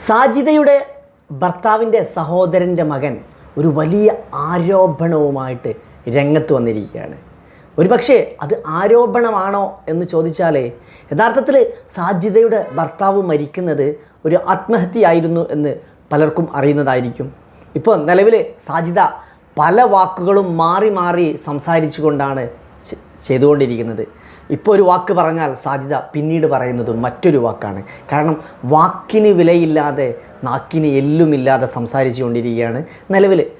സാജിദയുടെ ഭർത്താവിൻ്റെ സഹോദരൻ്റെ മകൻ ഒരു വലിയ ആരോപണവുമായിട്ട് രംഗത്ത് വന്നിരിക്കുകയാണ്. ഒരുപക്ഷെ അത് ആരോപണമാണോ എന്ന് ചോദിച്ചാൽ യഥാർത്ഥത്തിൽ സാജിദയുടെ ഭർത്താവ് മരിക്കുന്നത് ഒരു ആത്മഹത്യയായിരുന്നു എന്ന് പലർക്കും അറിയുന്നതായിരിക്കും. ഇപ്പോൾ നിലവിൽ സാജിദ പല വാക്കുകളും മാറി മാറി സംസാരിച്ചു കൊണ്ടാണ് ചെയ്തുകൊണ്ടിരിക്കുന്നത്. ഇപ്പോൾ ഒരു വാക്ക് പറഞ്ഞാൽ സാജിദ പിന്നീട് പറയുന്നത് മറ്റൊരു വാക്കാണ്. കാരണം വാക്കിന് വിലയില്ലാതെ നാക്കിന് എല്ലുമില്ലാതെ സംസാരിച്ചു കൊണ്ടിരിക്കുകയാണ്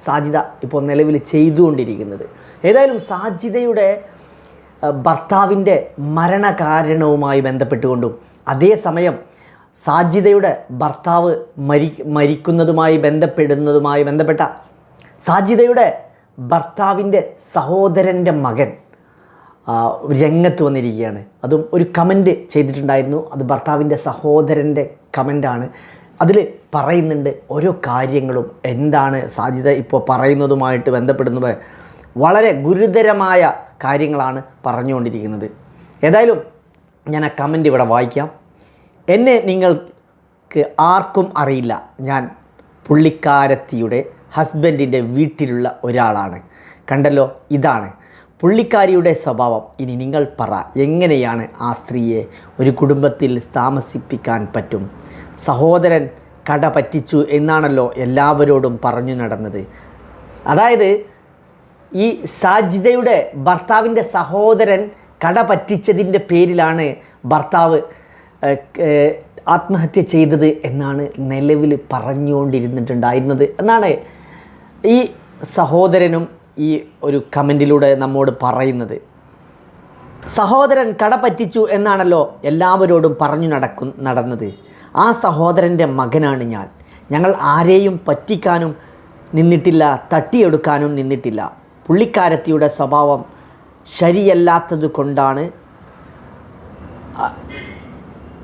സാജിദ ഇപ്പോൾ നിലവിൽ ചെയ്തുകൊണ്ടിരിക്കുന്നത്. ഏതായാലും സാജിദയുടെ ഭർത്താവിൻ്റെ മരണകാരണവുമായി ബന്ധപ്പെട്ടുകൊണ്ടും അതേസമയം സാജിദയുടെ ഭർത്താവ് മരിക്കുന്നതുമായി ബന്ധപ്പെട്ട സാജിദയുടെ ഭർത്താവിൻ്റെ സഹോദരൻ്റെ മകൻ രംഗത്ത് വന്നിരിക്കുകയാണ്. അതും ഒരു കമൻറ്റ് ചെയ്തിട്ടുണ്ടായിരുന്നു. അത് ഭർത്താവിൻ്റെ സഹോദരൻ്റെ കമൻ്റാണ്. അതിൽ പറയുന്നുണ്ട് ഓരോ കാര്യങ്ങളും എന്താണ് സാജിദ ഇപ്പോൾ പറയുന്നതുമായിട്ട് ബന്ധപ്പെടുന്നത് വളരെ ഗുരുതരമായ കാര്യങ്ങളാണ് പറഞ്ഞുകൊണ്ടിരിക്കുന്നത്. ഏതായാലും ഞാൻ ആ കമൻറ്റ് ഇവിടെ വായിക്കാം. എന്നെ നിങ്ങൾക്ക് ആർക്കും അറിയില്ല. ഞാൻ പുള്ളിക്കാരത്തിയുടെ ഹസ്ബൻഡിൻ്റെ വീട്ടിലുള്ള ഒരാളാണ്. കണ്ടല്ലോ, ഇതാണ് പുള്ളിക്കാരിയുടെ സ്വഭാവം. ഇനി നിങ്ങൾ പറ, എങ്ങനെയാണ് ആ സ്ത്രീയെ ഒരു കുടുംബത്തിൽ താമസിപ്പിക്കാൻ പറ്റും? സഹോദരൻ കട പറ്റിച്ചു എന്നാണല്ലോ എല്ലാവരോടും പറഞ്ഞു നടന്നത്. അതായത് ഈ സാജിദയുടെ ഭർത്താവിൻ്റെ സഹോദരൻ കട പറ്റിച്ചതിൻ്റെ പേരിലാണ് ഭർത്താവ് ആത്മഹത്യ ചെയ്തത് എന്നാണ് നിലവിൽ പറഞ്ഞുകൊണ്ടിരുന്നിട്ടുണ്ടായിരുന്നത് എന്നാണ് ഈ സഹോദരനും ഈ ഒരു കമൻറ്റിലൂടെ നമ്മോട് പറയുന്നത്. സഹോദരൻ കട പറ്റിച്ചു എന്നാണല്ലോ എല്ലാവരോടും പറഞ്ഞു നടന്നത്. ആ സഹോദരൻ്റെ മകനാണ് ഞാൻ. ഞങ്ങൾ ആരെയും പറ്റിക്കാനും നിന്നിട്ടില്ല, തട്ടിയെടുക്കാനും നിന്നിട്ടില്ല. പുള്ളിക്കാരത്തിയുടെ സ്വഭാവം ശരിയല്ലാത്തത് കൊണ്ടാണ്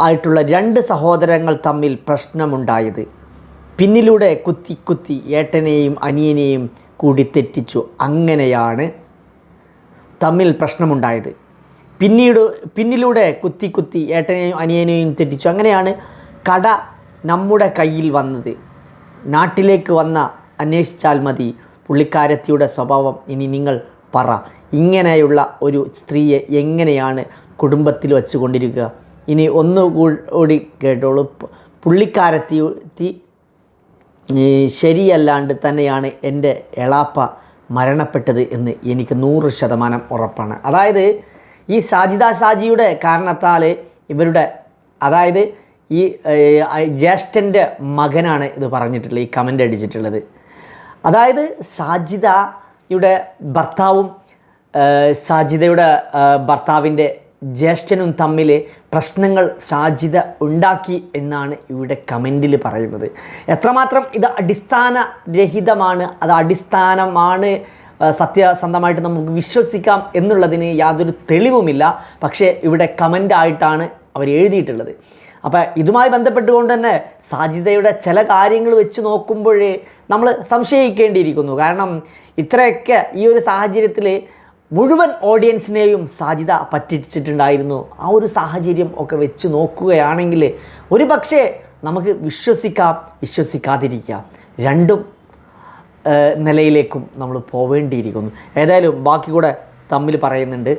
ആയിട്ടുള്ള രണ്ട് സഹോദരങ്ങൾ തമ്മിൽ പ്രശ്നമുണ്ടായത്. പിന്നിലൂടെ കുത്തി ഏട്ടനെയും അനിയനെയും കൂടി തെറ്റിച്ചു. അങ്ങനെയാണ് തമ്മിൽ പ്രശ്നമുണ്ടായത്. പിന്നിലൂടെ കുത്തി ഏട്ടനെയും അനിയനെയും തെറ്റിച്ചു. അങ്ങനെയാണ് കട നമ്മുടെ കയ്യിൽ വന്നത്. നാട്ടിലേക്ക് വന്ന അന്വേഷിച്ചാൽ മതി പുള്ളിക്കാരത്തിയുടെ സ്വഭാവം. ഇനി നിങ്ങൾ പറ, ഇങ്ങനെയുള്ള ഒരു സ്ത്രീയെ എങ്ങനെയാണ് കുടുംബത്തിൽ വെച്ച് കൊണ്ടിരിക്കുക? ഇനി ഒന്നുകൂടി കേട്ടോളൂ. പുള്ളിക്കാരത്തി ശരിയല്ലാണ്ട് തന്നെയാണ് എൻ്റെ എളാപ്പ മരണപ്പെട്ടത് എന്ന് എനിക്ക് 100% ഉറപ്പാണ്. അതായത് ഈ ഷാജിയുടെ കാരണത്താൽ ഇവരുടെ, അതായത് ഈ ജ്യേഷ്ഠൻ്റെ മകനാണ് ഇത് പറഞ്ഞിട്ടുള്ളത്, ഈ കമൻ്റ് അടിച്ചിട്ടുള്ളത്. അതായത് ഷാജിദയുടെ ഭർത്താവും ഷാജിദയുടെ ഭർത്താവിൻ്റെ ജ്യേഷ്ഠനും തമ്മിൽ പ്രശ്നങ്ങൾ ഷാജിദ ഉണ്ടാക്കി എന്നാണ് ഇവിടെ കമൻറ്റിൽ പറയുന്നത്. എത്രമാത്രം ഇത് അടിസ്ഥാനരഹിതമാണ്, അത് അടിസ്ഥാനമാണ്, സത്യസന്ധമായിട്ട് നമുക്ക് വിശ്വസിക്കാം എന്നുള്ളതിന് യാതൊരു തെളിവുമില്ല. പക്ഷേ ഇവിടെ കമൻ്റായിട്ടാണ് അവർ എഴുതിയിട്ടുള്ളത്. അപ്പോൾ ഇതുമായി ബന്ധപ്പെട്ടുകൊണ്ട് തന്നെ സാജിദയുടെ ചില കാര്യങ്ങൾ വെച്ച് നോക്കുമ്പോഴേ നമ്മൾ സംശയിക്കേണ്ടിയിരിക്കുന്നു. കാരണം ഇത്രയൊക്കെ ഈ ഒരു സാഹചര്യത്തിൽ മുഴുവൻ ഓഡിയൻസിനെയും സാജിദ പറ്റിച്ചിട്ടുണ്ടായിരുന്നു. ആ ഒരു സാഹചര്യം ഒക്കെ വെച്ച് നോക്കുകയാണെങ്കിൽ ഒരു പക്ഷേ നമുക്ക് വിശ്വസിക്കാതിരിക്കാം. രണ്ടും നിലയിലേക്കും നമ്മൾ പോവേണ്ടിയിരിക്കുന്നു. ഏതായാലും ബാക്കി കൂടെ തമ്മിൽ പറയുന്നുണ്ട്.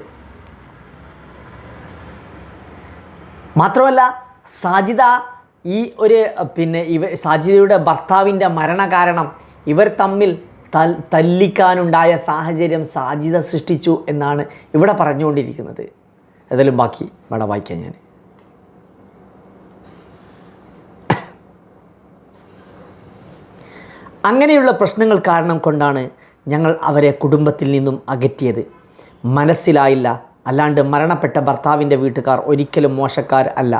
മാത്രമല്ല സാജിദ ഈ ഒരു സാജിദയുടെ ഭർത്താവിൻ്റെ മരണകാരണം ഇവർ തമ്മിൽ തല്ലിക്കാനുണ്ടായ സാഹചര്യം സാജിദ സൃഷ്ടിച്ചു എന്നാണ് ഇവിടെ പറഞ്ഞുകൊണ്ടിരിക്കുന്നത്. ഏതായാലും ബാക്കി ഇവിടെ വായിക്കാം ഞാൻ. അങ്ങനെയുള്ള പ്രശ്നങ്ങൾ കാരണം കൊണ്ടാണ് ഞങ്ങൾ അവരെ കുടുംബത്തിൽ നിന്നും അകറ്റിയത്. മനസ്സിലായില്ല. അല്ലാണ്ട് മരണപ്പെട്ട ഭർത്താവിൻ്റെ വീട്ടുകാർ ഒരിക്കലും മോശക്കാർ അല്ല.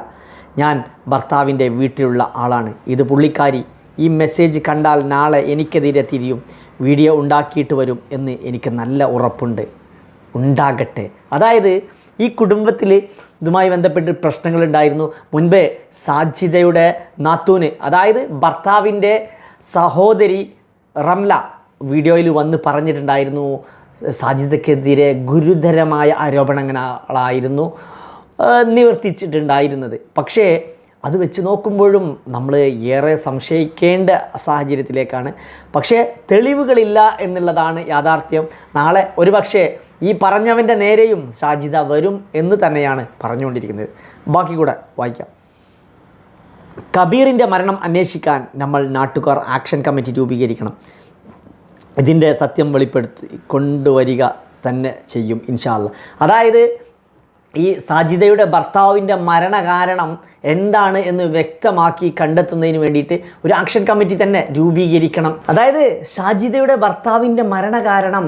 ഞാൻ ഭർത്താവിൻ്റെ വീട്ടിലുള്ള ആളാണ്. ഇത് പുള്ളിക്കാരി ഈ മെസ്സേജ് കണ്ടാൽ നാളെ എനിക്കെതിരെ തിരിയും, വീഡിയോ ഉണ്ടാക്കിയിട്ട് വരും എന്ന് എനിക്ക് നല്ല ഉറപ്പുണ്ട്. ഉണ്ടാകട്ടെ. അതായത് ഈ കുടുംബത്തിൽ ഇതുമായി ബന്ധപ്പെട്ട് പ്രശ്നങ്ങളുണ്ടായിരുന്നു. മുൻപേ സാജിദയുടെ നാത്തൂന്, അതായത് ഭർത്താവിൻ്റെ സഹോദരി റംല വീഡിയോയിൽ വന്ന് പറഞ്ഞിട്ടുണ്ടായിരുന്നു സാജിദക്കെതിരെ ഗുരുതരമായ ആരോപണങ്ങളായിരുന്നു നിവർത്തിച്ചിട്ടുണ്ടായിരുന്നത്. പക്ഷേ അത് വെച്ച് നോക്കുമ്പോഴും നമ്മൾ ഏറെ സംശയിക്കേണ്ട സാഹചര്യത്തിലേക്കാണ്. പക്ഷേ തെളിവുകളില്ല എന്നുള്ളതാണ് യാഥാർത്ഥ്യം. നാളെ ഒരുപക്ഷെ ഈ പറഞ്ഞവൻ്റെ നേരെയും ഷാജിദ വരും എന്ന് തന്നെയാണ് പറഞ്ഞുകൊണ്ടിരിക്കുന്നത്. ബാക്കി കൂടെ വായിക്കാം. കബീറിൻ്റെ മരണം അന്വേഷിക്കാൻ നമ്മൾ നാട്ടുകാർ ആക്ഷൻ കമ്മിറ്റി രൂപീകരിക്കണം. ഇതിൻ്റെ സത്യം വെളിപ്പെടുത്തി കൊണ്ടുവരിക തന്നെ ചെയ്യും ഇൻഷാ അല്ലാഹ്. അതായത് ഈ സാജിദയുടെ ഭർത്താവിൻ്റെ മരണകാരണം എന്താണ് എന്ന് വ്യക്തമാക്കി കണ്ടെത്തുന്നതിന് വേണ്ടിയിട്ട് ഒരു ആക്ഷൻ കമ്മിറ്റി തന്നെ രൂപീകരിക്കണം. അതായത് സാജിദയുടെ ഭർത്താവിൻ്റെ മരണകാരണം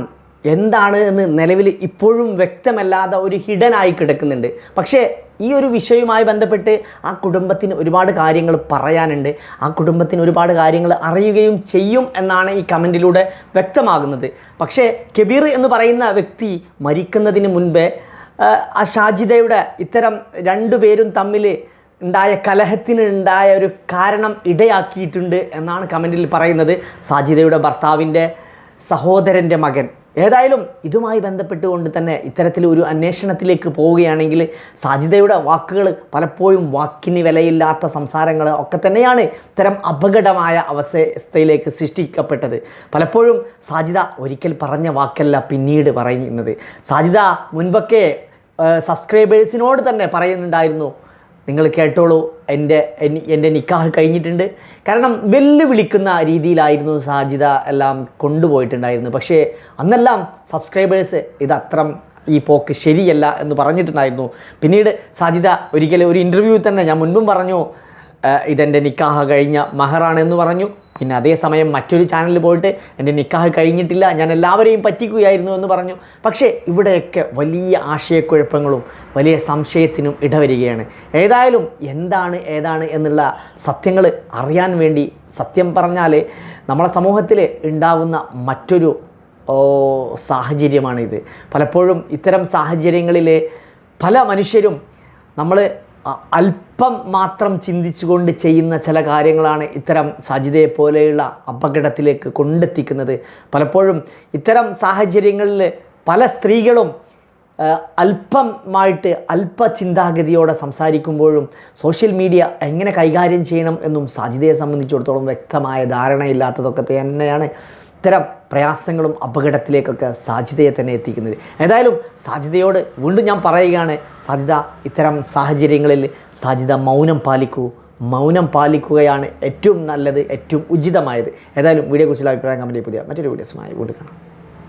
എന്താണ് എന്ന് നിലവിൽ ഇപ്പോഴും വ്യക്തമല്ലാതെ ഒരു ഹിഡനായി കിടക്കുന്നുണ്ട്. പക്ഷേ ഈ ഒരു വിഷയവുമായി ബന്ധപ്പെട്ട് ആ കുടുംബത്തിന് ഒരുപാട് കാര്യങ്ങൾ പറയാനുണ്ട്. ആ കുടുംബത്തിന് ഒരുപാട് കാര്യങ്ങൾ അറിയുകയും ചെയ്യും എന്നാണ് ഈ കമൻറ്റിലൂടെ വ്യക്തമാകുന്നത്. പക്ഷേ കബീർ എന്ന് പറയുന്ന വ്യക്തി മരിക്കുന്നതിന് മുൻപേ ആ ഷാജിദയുടെ ഇത്തരം രണ്ടുപേരും തമ്മിൽ ഉണ്ടായ കലഹത്തിന് ഉണ്ടായ ഒരു കാരണം ഇടയാക്കിയിട്ടുണ്ട് എന്നാണ് കമൻറ്റിൽ പറയുന്നത്. സാജിദയുടെ ഭർത്താവിൻ്റെ സഹോദരൻ്റെ മകൻ. ഏതായാലും ഇതുമായി ബന്ധപ്പെട്ടുകൊണ്ട് തന്നെ ഇത്തരത്തിൽ ഒരു അന്വേഷണത്തിലേക്ക് പോവുകയാണെങ്കിൽ സാജിദയുടെ വാക്കുകൾ പലപ്പോഴും വാക്കിന് വിലയില്ലാത്ത സംസാരങ്ങൾ ഒക്കെ തന്നെയാണ് ഇത്തരം അപകടമായ അവസ്ഥയിലേക്ക് സൃഷ്ടിക്കപ്പെട്ടത്. പലപ്പോഴും സാജിദ ഒരിക്കൽ പറഞ്ഞ വാക്കല്ല പിന്നീട് പറയുന്നത്. സാജിദ മുൻപൊക്കെ സബ്സ്ക്രൈബേഴ്സിനോട് തന്നെ പറയുന്നുണ്ടായിരുന്നു, നിങ്ങൾ കേട്ടോളൂ, എൻ്റെ നിക്കാഹ് കഴിഞ്ഞിട്ടുണ്ട്. കാരണം വെല്ലുവിളിക്കുന്ന രീതിയിലായിരുന്നു സാജിദ എല്ലാം കൊണ്ടുപോയിട്ടുണ്ടായിരുന്നു. പക്ഷേ അന്നെല്ലാം സബ്സ്ക്രൈബേഴ്സ് ഇതത്രം ഈ പോക്ക് ശരിയല്ല എന്ന് പറഞ്ഞിട്ടുണ്ടായിരുന്നു. പിന്നീട് സാജിദ ഒരിക്കലും ഒരു ഇൻ്റർവ്യൂ തന്നെ ഞാൻ മുൻപും പറഞ്ഞു, ഇതെൻ്റെ നിക്കാഹ് കഴിഞ്ഞ മഹറാണെന്ന് പറഞ്ഞു. പിന്നെ അതേസമയം മറ്റൊരു ചാനലിൽ പോയിട്ട് എൻ്റെ നിക്കാഹ് കഴിഞ്ഞിട്ടില്ല, ഞാൻ എല്ലാവരെയും പറ്റിക്കുകയായിരുന്നു എന്ന് പറഞ്ഞു. പക്ഷേ ഇവിടെയൊക്കെ വലിയ ആശയക്കുഴപ്പങ്ങളും വലിയ സംശയത്തിനും ഇടവരികയാണ്. ഏതായാലും ഏതാണ് എന്നുള്ള സത്യങ്ങൾ അറിയാൻ വേണ്ടി, സത്യം പറഞ്ഞാൽ നമ്മളെ സമൂഹത്തിൽ ഉണ്ടാവുന്ന മറ്റൊരു സാഹചര്യമാണിത്. പലപ്പോഴും ഇത്തരം സാഹചര്യങ്ങളിൽ പല മനുഷ്യരും നമ്മൾ അല്പം മാത്രം ചിന്തിച്ചുകൊണ്ട് ചെയ്യുന്ന ചില കാര്യങ്ങളാണ് ഇത്തരം സാജിദയെ പോലെയുള്ള അപകടത്തിലേക്ക് കൊണ്ടെത്തിക്കുന്നത്. പലപ്പോഴും ഇത്തരം സാഹചര്യങ്ങളിൽ പല സ്ത്രീകളും അല്പമായിട്ട് ചിന്താഗതിയോടെ സംസാരിക്കുമ്പോഴും സോഷ്യൽ മീഡിയ എങ്ങനെ കൈകാര്യം ചെയ്യണം എന്നും സാജിദയെ സംബന്ധിച്ചിടത്തോളം വ്യക്തമായ ധാരണയില്ലാത്തതൊക്കെ തന്നെയാണ് ഇത്തരം പ്രയാസങ്ങളും അപകടത്തിലേക്കൊക്കെ സാജിദയെ തന്നെ എത്തിക്കുന്നത്. ഏതായാലും സാജിദയോട് വീണ്ടും ഞാൻ പറയുകയാണ്, സാജിദ ഇത്തരം സാഹചര്യങ്ങളിൽ സാജിദ മൗനം പാലിക്കുകയാണ് ഏറ്റവും നല്ലത്, ഏറ്റവും ഉചിതമായത്. ഏതായാലും വീഡിയോയെക്കുറിച്ചുള്ള അഭിപ്രായം കമൻറ്റ് പുതിയ മറ്റൊരു വീഡിയോസുമായി വീണ്ടും കാണാം.